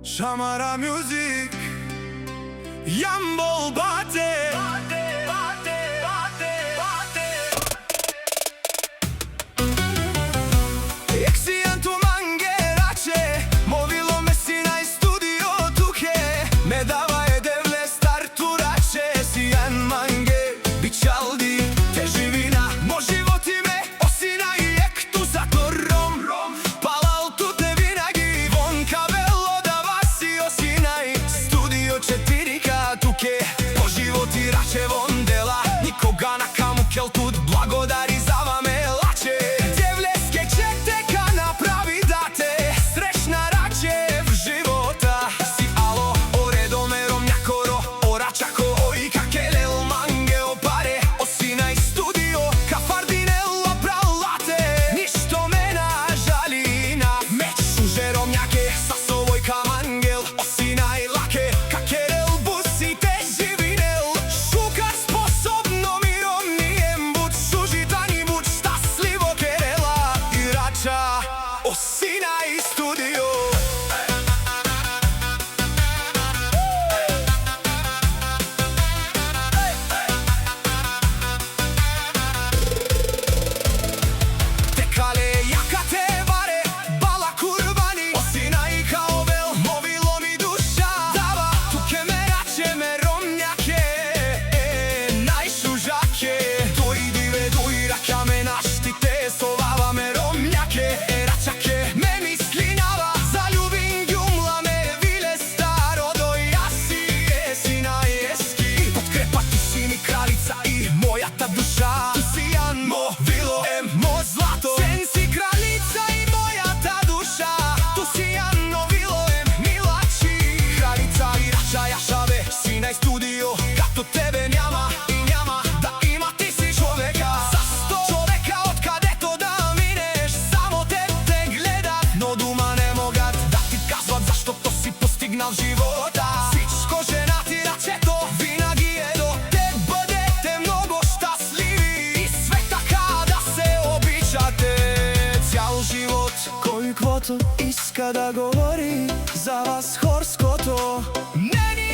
Shamara Music Jambol Bate Eksijentu mangerače Movilo me Sinaj studio tuke Me davaje devle starturače Sijan mange bičaldi te živina Mo životi me osina i ektu za torom Palal tu te vinagi vonka velo da vasi osinaj Studio 4K tuke Po životi rače von dela Nikoga na kamu kel tud blagodari za vame lače Devleske četeka napravi date Srećna rače v života Si alo oredomerom njakoro Oračako oj kakelel mange opare Osinaj studio kafardinella pralate Ništo mena žalina Meć sužerom njake sa sovoj kamangel Osinaj lake kakerel busi te živinel Šuka sposobno mirom nijem buď sužitani buď staslivo kerela I rača Osinaj studio Tekale jaka te vare Bala kurbani Osinaj kao vel Movilo mi duša Dava tuke me rače me romnjake Najšužake Tuj dive duj raka me naštite Sovava me romnjake Račake me mislinjava Zaljubim gjumla me vile staro Do jasi Sinaj eski Potkrepati si mi kraljica I moja ta duša Tu si Jan Movilo mo zlato Sen si kraljica I moja ta duša Tu si Jan Movilo milači Kraljica I rača jašave Sinaj studio Като тебе няма и няма Да има ти си човека За 100 човека откъдето да минеш Само те гледат Но дума не могат да ти казват Защото си постигнал живота Всичко жена ти рачето Винаги е до теб Бъдете много щастливи И све така да се обичате Цял живот Кой квото иска да говори За вас хорското Не ни